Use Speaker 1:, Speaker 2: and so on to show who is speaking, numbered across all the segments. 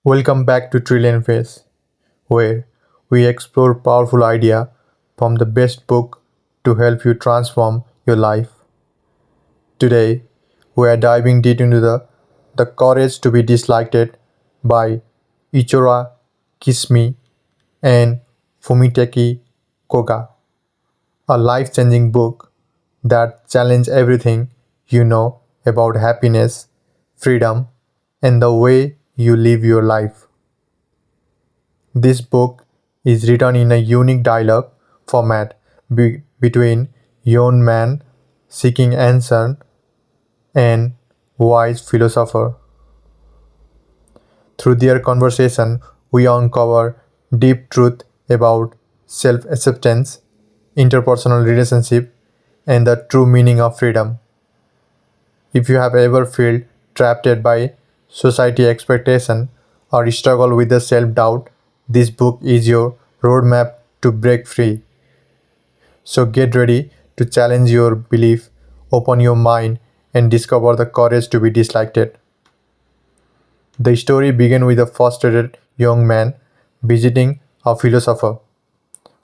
Speaker 1: Welcome back to Trillion Face, where we explore powerful idea from the best book to help you transform your life. Today, we are diving deep into the Courage to be Disliked by Ichiro Kishimi and Fumitake Koga, a life-changing book that challenges everything you know about happiness, freedom, and the way you live your life. This book is written in a unique dialogue format between young man seeking answer and wise philosopher. Through their conversation, we uncover deep truth about self-acceptance, interpersonal relationship, and the true meaning of freedom. If you have ever felt trapped by society expectation or struggle with the self-doubt, this book is your roadmap to break free. So get ready to challenge your belief, open your mind, and discover the courage to be disliked. The story begins with a frustrated young man visiting a philosopher.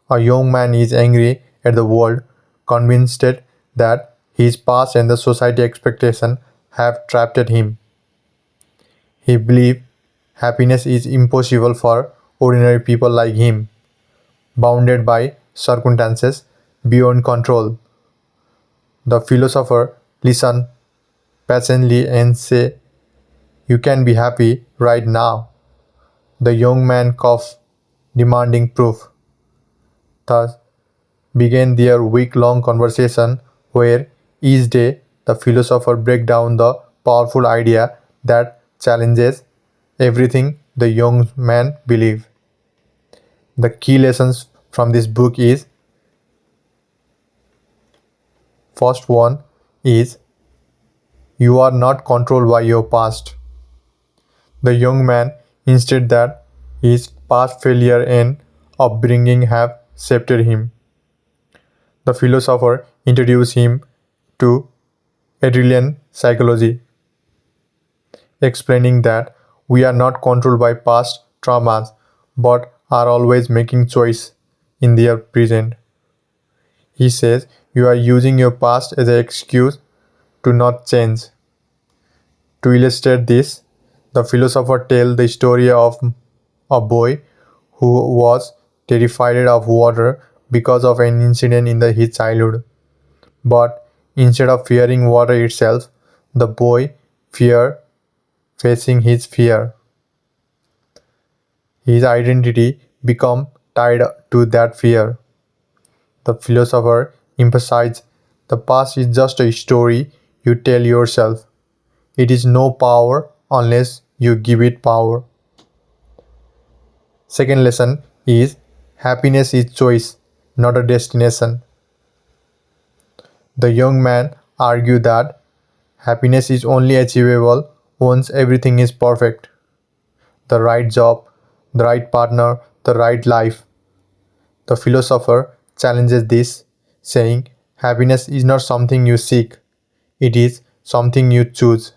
Speaker 1: A young man is angry at the world, convinced that his past and the society expectation have trapped him. He believes happiness is impossible for ordinary people like him, bounded by circumstances beyond control. The philosopher listens patiently and says, "You can be happy right now." The young man coughs, demanding proof. Thus began their week-long conversation where each day the philosopher breaks down the powerful idea that challenges everything the young man believes. The key lessons from this book is: first one is you are not controlled by your past. The young man insisted that his past failure and upbringing have shaped him. The philosopher introduced him to Adlerian psychology, explaining that we are not controlled by past traumas but are always making choice in their present. He says you are using your past as an excuse to not change. To illustrate this, the philosopher tells the story of a boy who was terrified of water because of an incident in his childhood. But instead of fearing water itself, the boy feared facing his fear. His identity became tied to that fear. The philosopher emphasized the past is just a story you tell yourself. It is no power unless you give it power. Second lesson is happiness is choice, not a destination. The young man argued that happiness is only achievable once everything is perfect: the right job, the right partner, the right life. The philosopher challenges this, saying happiness is not something you seek, it is something you choose.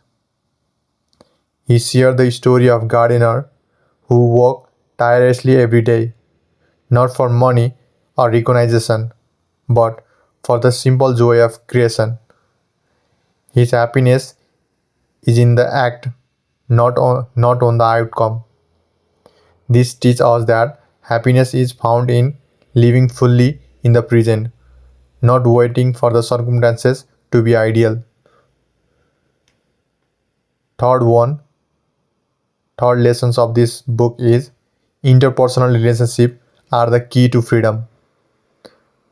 Speaker 1: He shared the story of gardener who worked tirelessly every day, not for money or recognition, but for the simple joy of creation. His happiness is in the act, not on the outcome. This teaches us that happiness is found in living fully in the present, not waiting for the circumstances to be ideal. Third one, third lessons of this book is interpersonal relationships are the key to freedom.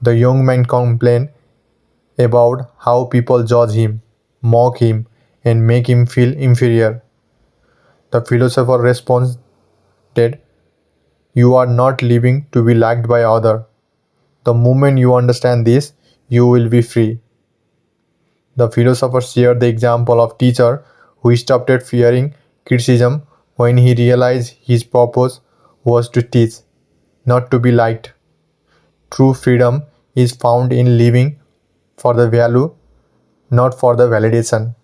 Speaker 1: The young man complained about how people judge him, mock him, and make him feel inferior. The philosopher responded, "You are not living to be liked by others. The moment you understand this, you will be free." The philosopher shared the example of teacher who stopped fearing criticism when he realized his purpose was to teach, not to be liked. True freedom is found in living for the value, not for the validation.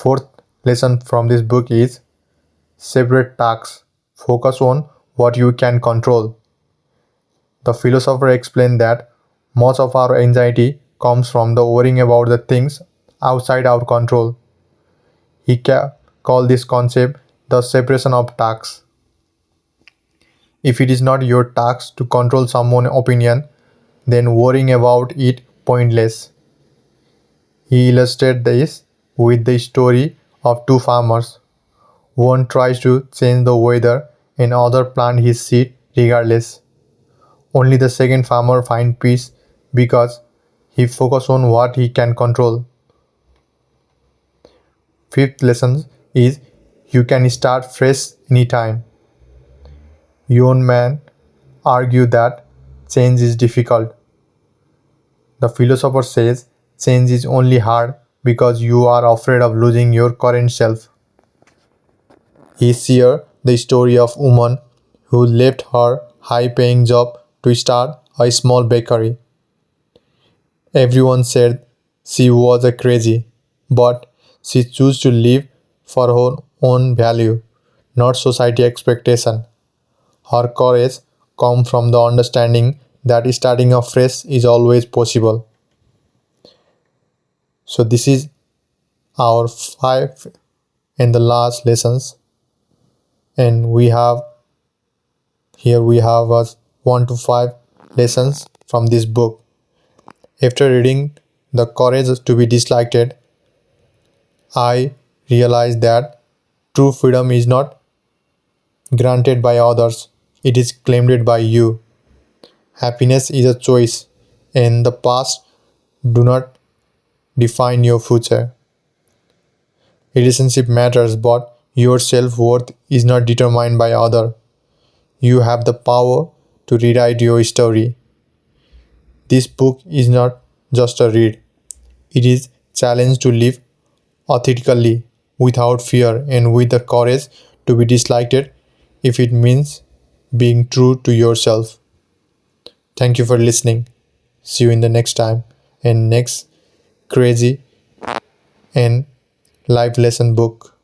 Speaker 1: Fourth lesson from this book is Separate tasks. Focus on what you can control. The philosopher explained that much of our anxiety comes from the worrying about the things outside our control. He called this concept the separation of tasks. If it is not your task to control someone's opinion, then worrying about it pointless. He illustrated this with the story of two farmers. One tries to change the weather and other plant his seed regardless. Only the second farmer finds peace because he focuses on what he can control. Fifth lesson is you can start fresh anytime. Young men argue that change is difficult. The philosopher says change is only hard because you are afraid of losing your current self. He shares the story of a woman who left her high-paying job to start a small bakery. Everyone said she was a crazy, but she chose to live for her own value, not society expectation. Her courage comes from the understanding that starting afresh is always possible. So this is our five and the last lessons, and we have us 1 to 5 lessons from this book. After reading The Courage to be Disliked, I realized that true freedom is not granted by others, it is claimed by you. Happiness is a choice, and the past do not define your future. Relationship matters, but your self-worth is not determined by others. You have the power to rewrite your story. This book is not just a read. It is challenge to live authentically, without fear, and with the courage to be disliked if it means being true to yourself. Thank you for listening. See you in the next time and next crazy and life lesson book.